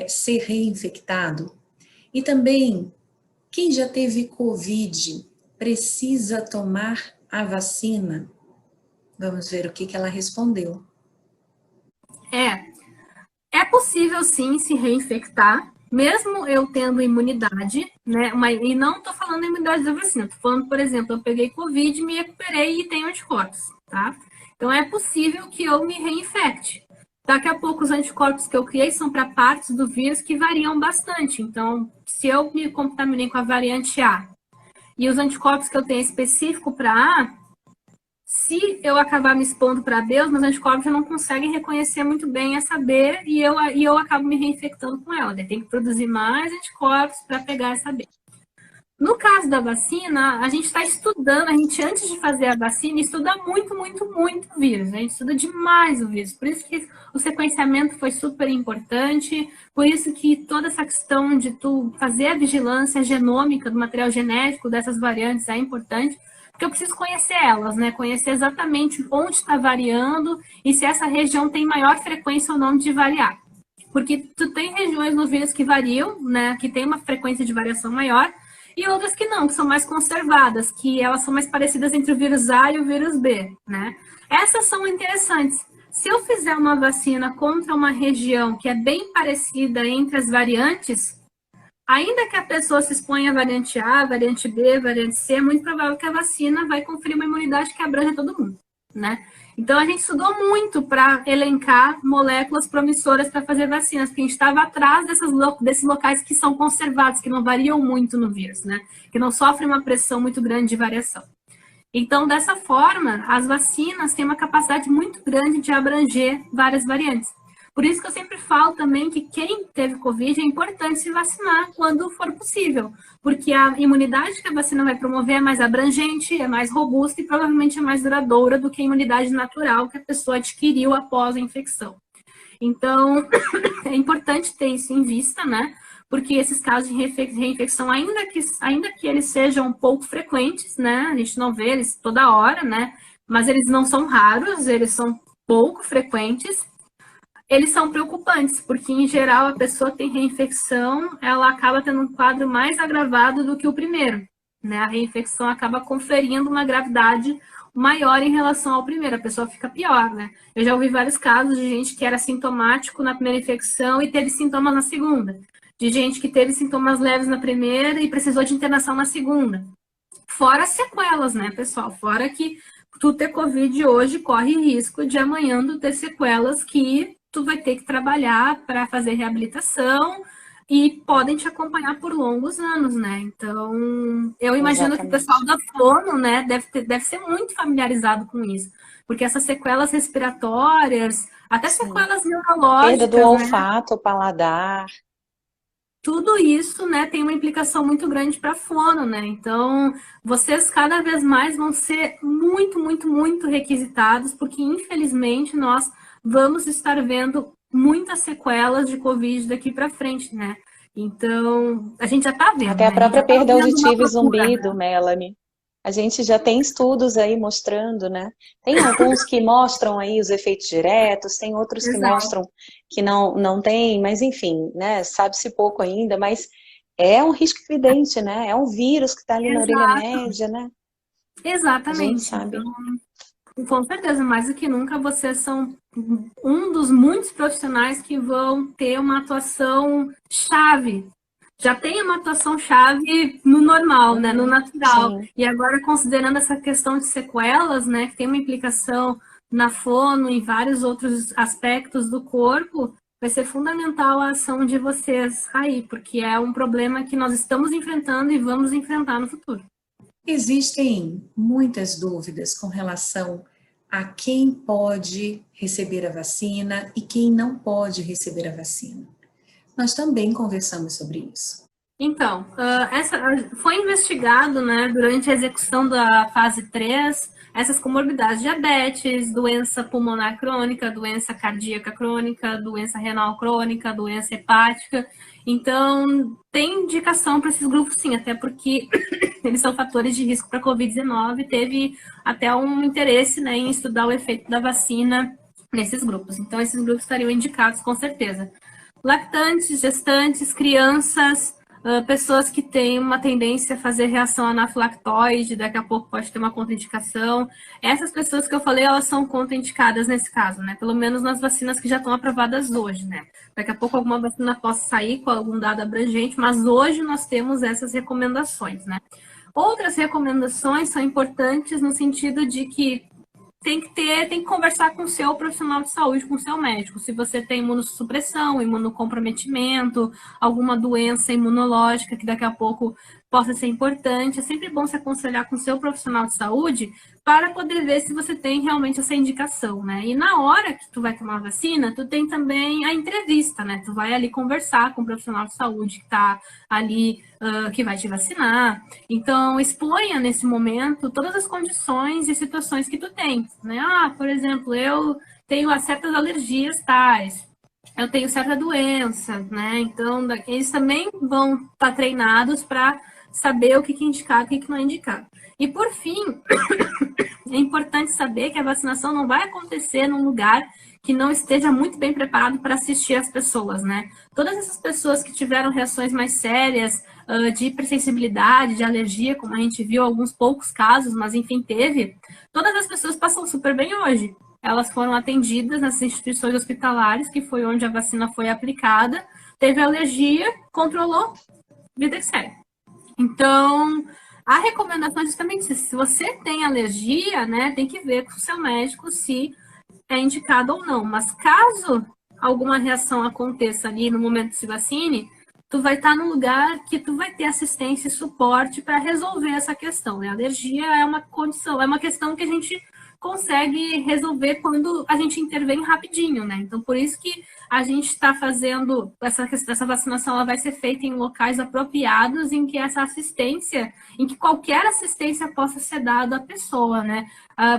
ser reinfectado? E também, quem já teve Covid precisa tomar a vacina? Vamos ver o que ela respondeu. É possível sim se reinfectar, mesmo eu tendo imunidade, né? E não estou falando da imunidade da vacina, estou falando, por exemplo, eu peguei Covid, me recuperei e tenho anticorpos, tá? Então é possível que eu me reinfecte. Daqui a pouco os anticorpos que eu criei são para partes do vírus que variam bastante. Então, se eu me contaminei com a variante A e os anticorpos que eu tenho específico para A, se eu acabar me expondo para B, os meus anticorpos já não conseguem reconhecer muito bem essa B e eu acabo me reinfectando com ela. Tem que produzir mais anticorpos para pegar essa B. No caso da vacina, a gente está estudando, antes de fazer a vacina, estuda muito o vírus. A gente estuda demais o vírus. Por isso que o sequenciamento foi super importante, por isso que toda essa questão de tu fazer a vigilância genômica do material genético dessas variantes é importante, porque eu preciso conhecer elas, né? Conhecer exatamente onde está variando e se essa região tem maior frequência ou não de variar. Porque tu tem regiões no vírus que variam, né? Que tem uma frequência de variação maior, e outras que não, que são mais conservadas, que elas são mais parecidas entre o vírus A e o vírus B, né? Essas são interessantes. Se eu fizer uma vacina contra uma região que é bem parecida entre as variantes, ainda que a pessoa se exponha a variante A, variante B, variante C, é muito provável que a vacina vai conferir uma imunidade que abrange todo mundo, né? Então, a gente estudou muito para elencar moléculas promissoras para fazer vacinas, porque a gente estava atrás desses locais que são conservados, que não variam muito no vírus, né? Que não sofrem uma pressão muito grande de variação. Então, dessa forma, as vacinas têm uma capacidade muito grande de abranger várias variantes. Por isso que eu sempre falo também que quem teve Covid é importante se vacinar quando for possível, porque a imunidade que a vacina vai promover é mais abrangente, é mais robusta e provavelmente é mais duradoura do que a imunidade natural que a pessoa adquiriu após a infecção. Então, é importante ter isso em vista, né? Porque esses casos de reinfecção, ainda que eles sejam um pouco frequentes, né? A gente não vê eles toda hora, né? Mas eles não são raros, eles são pouco frequentes. Eles são preocupantes, porque, em geral, a pessoa tem reinfecção, ela acaba tendo um quadro mais agravado do que o primeiro, né? A reinfecção acaba conferindo uma gravidade maior em relação ao primeiro, a pessoa fica pior, né? Eu já ouvi vários casos de gente que era sintomático na primeira infecção e teve sintomas na segunda, de gente que teve sintomas leves na primeira e precisou de internação na segunda. Fora sequelas, né, pessoal? Fora que tu ter Covid hoje corre risco de amanhã tu ter sequelas que tu vai ter que trabalhar para fazer reabilitação e podem te acompanhar por longos anos, né? Então, eu imagino Exatamente. Que o pessoal da fono, né, deve ser muito familiarizado com isso, porque essas sequelas respiratórias, até Sim. sequelas neurológicas, perda do olfato, paladar, tudo isso, né, tem uma implicação muito grande para a fono, né? Então, vocês cada vez mais vão ser muito, muito, muito requisitados, porque infelizmente nós vamos estar vendo muitas sequelas de Covid daqui para frente, né? Então, a gente já está vendo. Até a própria perda auditiva e zumbido, Melanie. A gente já tem estudos aí mostrando, né? Tem alguns que mostram aí os efeitos diretos, tem outros que mostram que não tem, mas enfim, né? Sabe-se pouco ainda, mas é um risco evidente, né? É um vírus que está ali na orelha média, né? Exatamente. A gente sabe. Então, com certeza, mais do que nunca, vocês são um dos muitos profissionais que vão ter uma atuação chave. Já tem uma atuação chave no normal, né, no natural. Sim. E agora, considerando essa questão de sequelas, né, que tem uma implicação na fono, em vários outros aspectos do corpo, vai ser fundamental a ação de vocês aí, porque é um problema que nós estamos enfrentando e vamos enfrentar no futuro. Existem muitas dúvidas com relação a quem pode receber a vacina e quem não pode receber a vacina. Nós também conversamos sobre isso. Então, foi investigado, né, durante a execução da fase 3, essas comorbidades: diabetes, doença pulmonar crônica, doença cardíaca crônica, doença renal crônica, doença hepática. Então, tem indicação para esses grupos, sim, até porque eles são fatores de risco para a Covid-19. Teve até um interesse, né, em estudar o efeito da vacina nesses grupos. Então, esses grupos estariam indicados com certeza. Lactantes, gestantes, crianças, pessoas que têm uma tendência a fazer reação anafilactoide, daqui a pouco pode ter uma contraindicação. Essas pessoas que eu falei, elas são contraindicadas nesse caso, né? Pelo menos nas vacinas que já estão aprovadas hoje, né? Daqui a pouco alguma vacina possa sair com algum dado abrangente, mas hoje nós temos essas recomendações, né? Outras recomendações são importantes no sentido de que tem que conversar com o seu profissional de saúde, com o seu médico. Se você tem imunossupressão, imunocomprometimento, alguma doença imunológica que daqui a pouco possa ser importante, é sempre bom se aconselhar com o seu profissional de saúde para poder ver se você tem realmente essa indicação, né? E na hora que tu vai tomar a vacina, tu tem também a entrevista, né? Tu vai ali conversar com o profissional de saúde que tá ali, que vai te vacinar. Então, exponha nesse momento todas as condições e situações que tu tem, né? Por exemplo, eu tenho certas alergias tais, eu tenho certa doença, né? Então, eles também vão estar treinados para saber o que é indicado e o que não é indicado. E, por fim, é importante saber que a vacinação não vai acontecer num lugar que não esteja muito bem preparado para assistir as pessoas, né? Todas essas pessoas que tiveram reações mais sérias, de hipersensibilidade, de alergia, como a gente viu alguns poucos casos, mas enfim, teve, todas as pessoas passam super bem hoje. Elas foram atendidas nas instituições hospitalares, que foi onde a vacina foi aplicada, teve alergia, controlou, vida que segue. Então, a recomendação é justamente isso. Se você tem alergia, né, tem que ver com o seu médico se é indicado ou não. Mas caso alguma reação aconteça ali no momento que se vacine, tu vai estar num lugar que tu vai ter assistência e suporte para resolver essa questão, né? A alergia é uma condição, é uma questão que a gente consegue resolver quando a gente intervém rapidinho, né? Então, por isso que a gente está fazendo essa vacinação, ela vai ser feita em locais apropriados em que essa assistência, em que qualquer assistência possa ser dada à pessoa, né?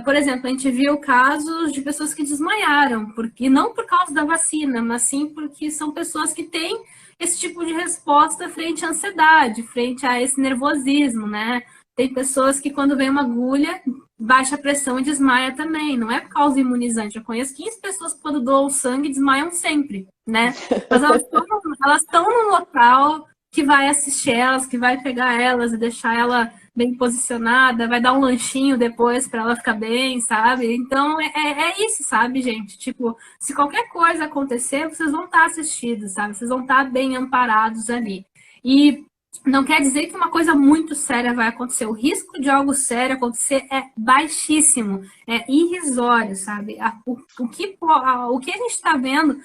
Por exemplo, a gente viu casos de pessoas que desmaiaram, porque não por causa da vacina, mas sim porque são pessoas que têm esse tipo de resposta frente à ansiedade, frente a esse nervosismo, né? Tem pessoas que quando vem uma agulha, baixa a pressão e desmaia também. Não é por causa imunizante. Eu conheço 15 pessoas que quando doam sangue desmaiam sempre, né? Mas elas estão num local que vai assistir elas, que vai pegar elas e deixar ela bem posicionada, vai dar um lanchinho depois para ela ficar bem, sabe? Então, é isso, sabe, gente? Tipo, se qualquer coisa acontecer, vocês vão estar assistidos, sabe? Vocês vão estar bem amparados ali. E não quer dizer que uma coisa muito séria vai acontecer. O risco de algo sério acontecer é baixíssimo, é irrisório, sabe? O que a gente está vendo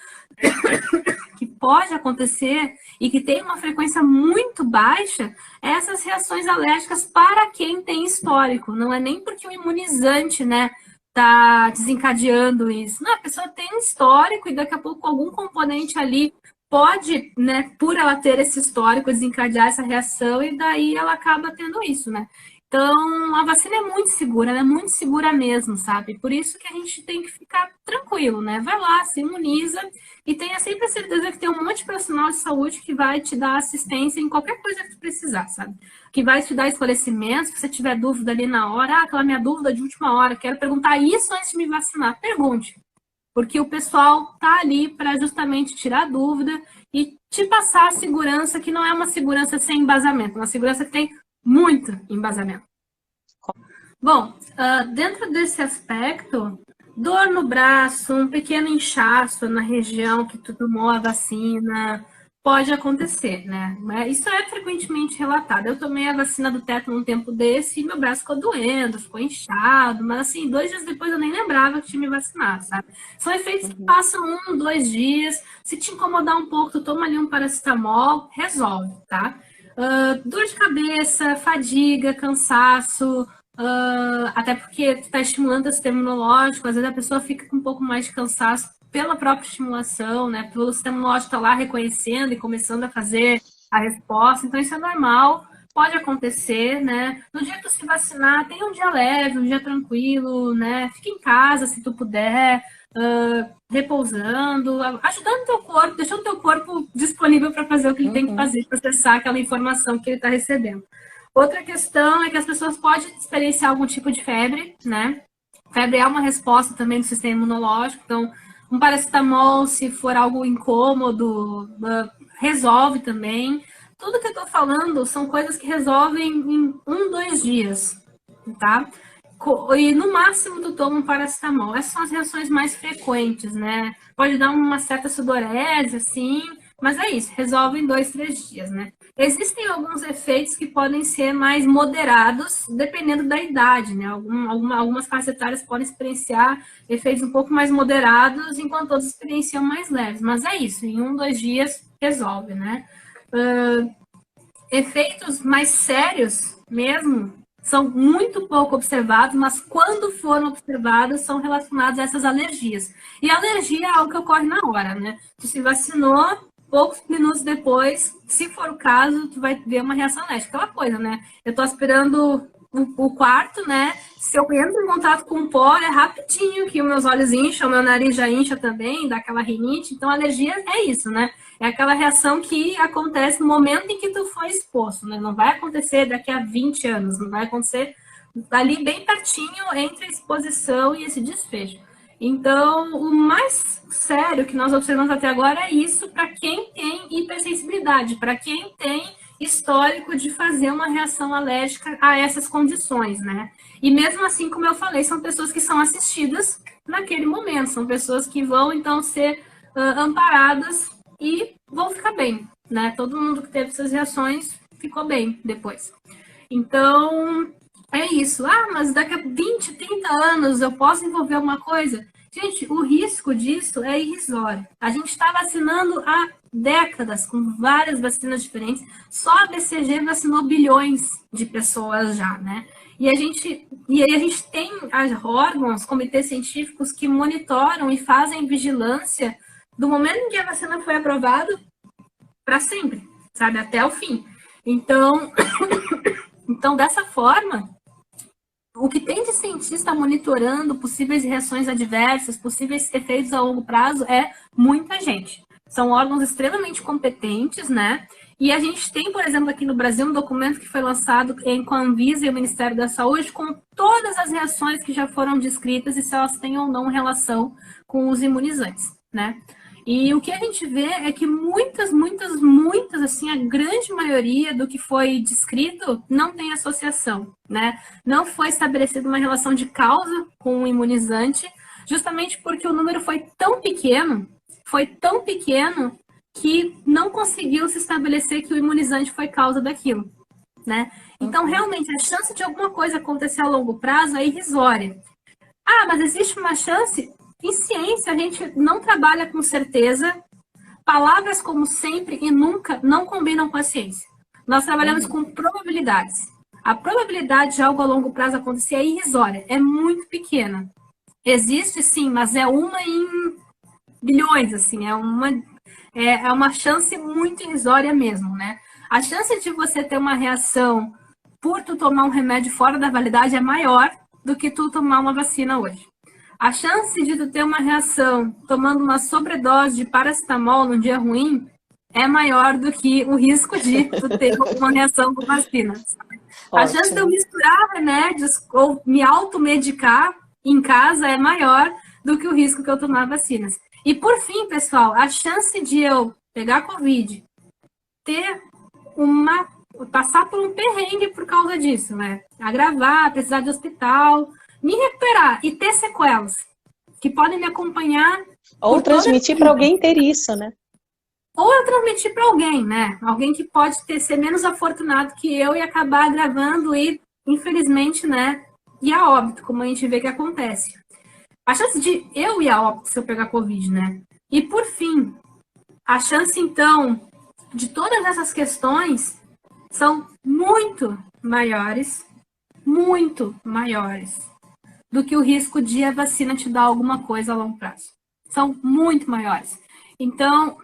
que pode acontecer e que tem uma frequência muito baixa é essas reações alérgicas para quem tem histórico. Não é nem porque o imunizante, né, tá desencadeando isso. Não, a pessoa tem um histórico e daqui a pouco algum componente ali pode, né, por ela ter esse histórico, desencadear essa reação e daí ela acaba tendo isso, né? Então, a vacina é muito segura, ela é muito segura mesmo, sabe? Por isso que a gente tem que ficar tranquilo, né? Vai lá, se imuniza e tenha sempre a certeza que tem um monte de profissional de saúde que vai te dar assistência em qualquer coisa que tu precisar, sabe? Que vai te dar esclarecimentos, se você tiver dúvida ali na hora, aquela minha dúvida de última hora, quero perguntar isso antes de me vacinar. Pergunte. Porque o pessoal tá ali para justamente tirar dúvida e te passar a segurança que não é uma segurança sem embasamento, uma segurança que tem muito embasamento. Bom, dentro desse aspecto, dor no braço, um pequeno inchaço na região que tu tomou a vacina, pode acontecer, né? Isso é frequentemente relatado. Eu tomei a vacina do tétano um tempo desse e meu braço ficou doendo, ficou inchado, mas assim, 2 dias depois eu nem lembrava que tinha me vacinado, sabe? São efeitos que passam 1, 2 dias. Se te incomodar um pouco, tu toma ali um paracetamol, resolve, tá? Dor de cabeça, fadiga, cansaço, até porque tu tá estimulando o sistema imunológico, às vezes a pessoa fica com um pouco mais de cansaço pela própria estimulação, né? Pelo sistema imunológico estar lá reconhecendo e começando a fazer a resposta. Então, isso é normal, pode acontecer, né? No dia que tu se vacinar, tenha um dia leve, um dia tranquilo, né? Fique em casa se tu puder, repousando, ajudando o teu corpo, deixando o teu corpo disponível para fazer o que ele tem que fazer, processar aquela informação que ele está recebendo. Outra questão é que as pessoas podem experienciar algum tipo de febre, né? Febre é uma resposta também do sistema imunológico, então um paracetamol, se for algo incômodo, resolve também. Tudo que eu estou falando são coisas que resolvem em 1, 2 dias, tá? E no máximo tu toma um paracetamol. Essas são as reações mais frequentes, né? Pode dar uma certa sudorese, assim, mas é isso, resolve em 2, 3 dias, né? Existem alguns efeitos que podem ser mais moderados, dependendo da idade, né? Algumas faixas etárias podem experienciar efeitos um pouco mais moderados, enquanto outros experienciam mais leves. Mas é isso, em 1, 2 dias resolve, né? Efeitos mais sérios mesmo são muito pouco observados, mas quando foram observados são relacionados a essas alergias. E a alergia é algo que ocorre na hora, né? Tu se vacinou, poucos minutos depois, se for o caso, tu vai ver uma reação alérgica. Aquela coisa, né? Eu tô aspirando o quarto, né? Se eu entro em contato com o pó, é rapidinho que os meus olhos incham, meu nariz já incha também, dá aquela rinite. Então, a alergia é isso, né? É aquela reação que acontece no momento em que tu foi exposto, né? Não vai acontecer daqui a 20 anos, não vai acontecer ali bem pertinho entre a exposição e esse desfecho. Então, o mais sério que nós observamos até agora é isso para quem tem hipersensibilidade, para quem tem histórico de fazer uma reação alérgica a essas condições, né? E mesmo assim, como eu falei, são pessoas que são assistidas naquele momento, são pessoas que vão, então, ser amparadas e vão ficar bem, né? Todo mundo que teve essas reações ficou bem depois. Então, é isso. Ah, mas daqui a 20, 30 anos eu posso desenvolver alguma coisa? Gente, o risco disso é irrisório. A gente está vacinando há décadas com várias vacinas diferentes. Só a BCG vacinou bilhões de pessoas já, né? E aí a gente tem órgãos, comitês científicos que monitoram e fazem vigilância do momento em que a vacina foi aprovada para sempre, sabe? Até o fim. Então, dessa forma, o que tem de cientista monitorando possíveis reações adversas, possíveis efeitos a longo prazo, é muita gente. São órgãos extremamente competentes, né? E a gente tem, por exemplo, aqui no Brasil, um documento que foi lançado com a Anvisa e o Ministério da Saúde, com todas as reações que já foram descritas e se elas têm ou não relação com os imunizantes, né? E o que a gente vê é que muitas, assim, a grande maioria do que foi descrito não tem associação, né? Não foi estabelecida uma relação de causa com o imunizante, justamente porque o número foi tão pequeno que não conseguiu se estabelecer que o imunizante foi causa daquilo, né? Então, realmente, a chance de alguma coisa acontecer a longo prazo é irrisória. Ah, mas existe uma chance? Em ciência, a gente não trabalha com certeza. Palavras como sempre e nunca não combinam com a ciência. Nós trabalhamos com probabilidades. A probabilidade de algo a longo prazo acontecer é irrisória, é muito pequena. Existe sim, mas é uma em bilhões, assim, é uma chance muito irrisória mesmo, né? A chance de você ter uma reação por tu tomar um remédio fora da validade é maior do que tu tomar uma vacina hoje. A chance de tu ter uma reação tomando uma sobredose de paracetamol num dia ruim é maior do que o risco de tu ter uma reação com vacina. A chance de eu misturar remédios ou me automedicar em casa é maior do que o risco que eu tomar vacinas. E por fim, pessoal, a chance de eu pegar Covid, passar por um perrengue por causa disso, né? Agravar, precisar de hospital, me recuperar e ter sequelas que podem me acompanhar. Ou transmitir para alguém ter isso, né? Ou eu transmitir para alguém, né? Alguém que pode ser menos afortunado que eu e acabar agravando e, infelizmente, né, ir a óbito, como a gente vê que acontece. A chance de eu ir a óbito se eu pegar Covid, né? E, por fim, a chance, então, de todas essas questões são muito maiores do que o risco de a vacina te dar alguma coisa a longo prazo. São muito maiores. Então,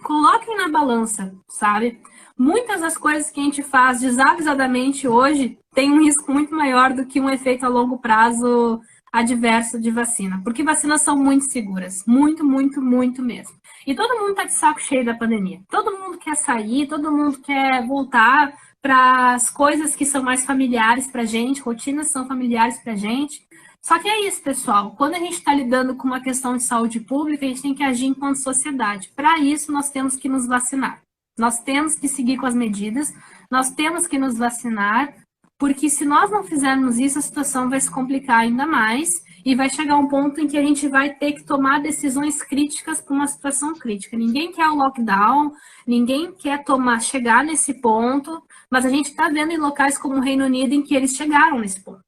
coloquem na balança, sabe? Muitas das coisas que a gente faz desavisadamente hoje tem um risco muito maior do que um efeito a longo prazo adverso de vacina. Porque vacinas são muito seguras. Muito mesmo. E todo mundo tá de saco cheio da pandemia. Todo mundo quer sair, todo mundo quer voltar para as coisas que são mais familiares para a gente, rotinas são familiares para a gente. Só que é isso, pessoal. Quando a gente está lidando com uma questão de saúde pública, a gente tem que agir enquanto sociedade. Para isso, nós temos que nos vacinar. Nós temos que seguir com as medidas, nós temos que nos vacinar, porque se nós não fizermos isso, a situação vai se complicar ainda mais e vai chegar um ponto em que a gente vai ter que tomar decisões críticas para uma situação crítica. Ninguém quer o lockdown, ninguém quer chegar nesse ponto, mas a gente está vendo em locais como o Reino Unido em que eles chegaram nesse ponto,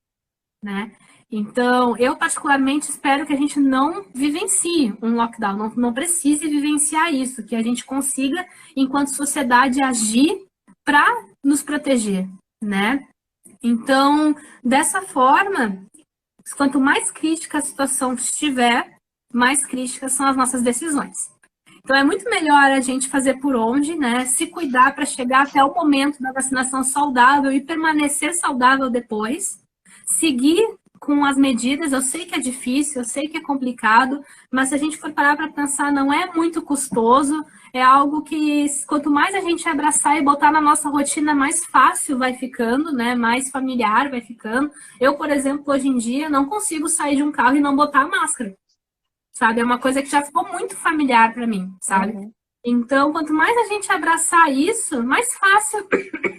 né? Então, eu particularmente espero que a gente não vivencie um lockdown, não precise vivenciar isso, que a gente consiga, enquanto sociedade, agir para nos proteger, né? Então, dessa forma, quanto mais crítica a situação estiver, mais críticas são as nossas decisões. Então, é muito melhor a gente fazer por onde, né? Se cuidar para chegar até o momento da vacinação saudável e permanecer saudável depois, seguir com as medidas. Eu sei que é difícil, eu sei que é complicado, mas se a gente for parar para pensar, não é muito custoso, é algo que quanto mais a gente abraçar e botar na nossa rotina, mais fácil vai ficando, né? Mais familiar vai ficando. Eu, por exemplo, hoje em dia não consigo sair de um carro e não botar a máscara, sabe? É uma coisa que já ficou muito familiar para mim, sabe? Uhum. Então, quanto mais a gente abraçar isso, mais fácil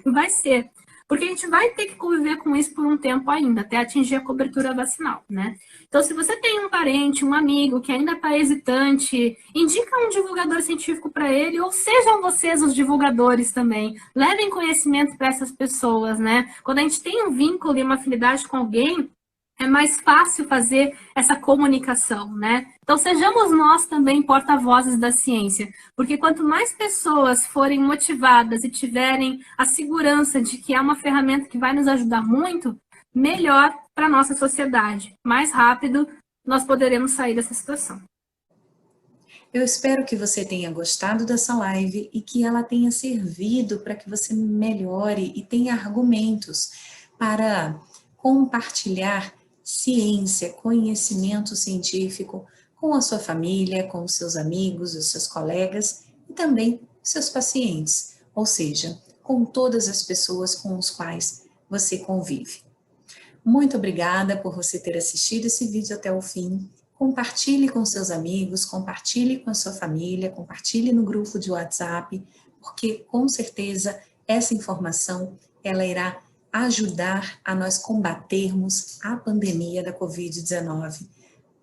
vai ser. porque a gente vai ter que conviver com isso por um tempo ainda, até atingir a cobertura vacinal, né? Então, se você tem um parente, um amigo que ainda está hesitante, indica um divulgador científico para ele, ou sejam vocês os divulgadores também. Levem conhecimento para essas pessoas, né? Quando a gente tem um vínculo e uma afinidade com alguém, é mais fácil fazer essa comunicação, né? Então, sejamos nós também porta-vozes da ciência, porque quanto mais pessoas forem motivadas e tiverem a segurança de que é uma ferramenta que vai nos ajudar muito, melhor para a nossa sociedade. Mais rápido nós poderemos sair dessa situação. Eu espero que você tenha gostado dessa live e que ela tenha servido para que você melhore e tenha argumentos para compartilhar ciência, conhecimento científico com a sua família, com os seus amigos, os seus colegas e também seus pacientes, ou seja, com todas as pessoas com os quais você convive. Muito obrigada por você ter assistido esse vídeo até o fim. Compartilhe com seus amigos, compartilhe com a sua família, compartilhe no grupo de WhatsApp, porque com certeza essa informação ela irá ajudar a nós combatermos a pandemia da Covid-19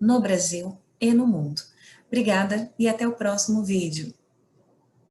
no Brasil e no mundo. Obrigada e até o próximo vídeo.